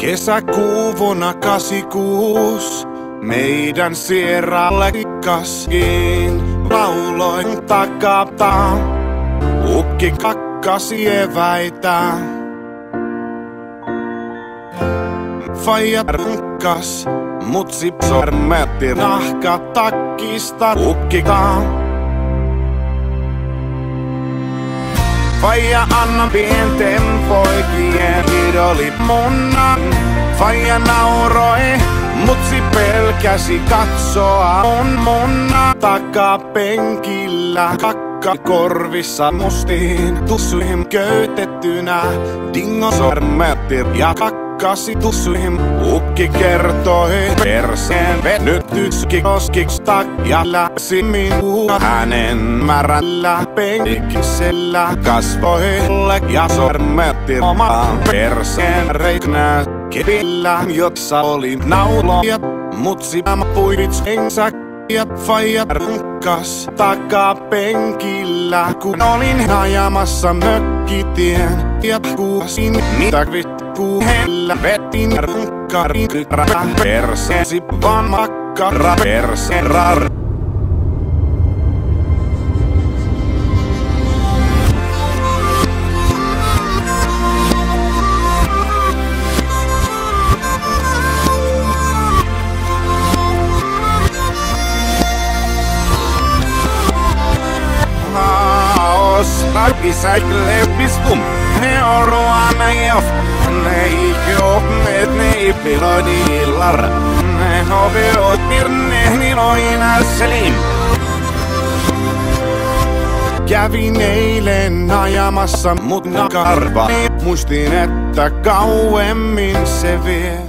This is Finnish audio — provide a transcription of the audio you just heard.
Kesäkuu vuonna 86, meidän sieralle kaskin lauloin takata. Ukki kakkasi eväitä. Faija runkas, mutsi sormetti nahkatakkista ukkikaan. Faija anna pienten poikien idoli munnan. Faija nauroi, mutsi pelkäsi katsoa munna takapenkillä. Kakka korvissa mustiin tussuihin köytettynä. Dingo sormetti ja kakkasi tussuihin. Ukki kertoi perseen venytyski koskista ja läpsi minua hänen märällä penkisellä kasvoille ja sormetti omaan perseen reiknää kepillä, jossa oli nauloja. Mutsi puitsensä ja faija runkas takapenkillä, kun olin ajamassa mökkitien ja kuusin mitä vittu helvetin runkkarin kykrä perseesi vaan makkara perserar. Säikle pistum, ne oroana jof, ne ikiohmet, ne ipilodillar, ne hoveot pirne, niloina selim. Kävin eilen ajamassa, mut nakarva, muistin, että kauemmin se vie.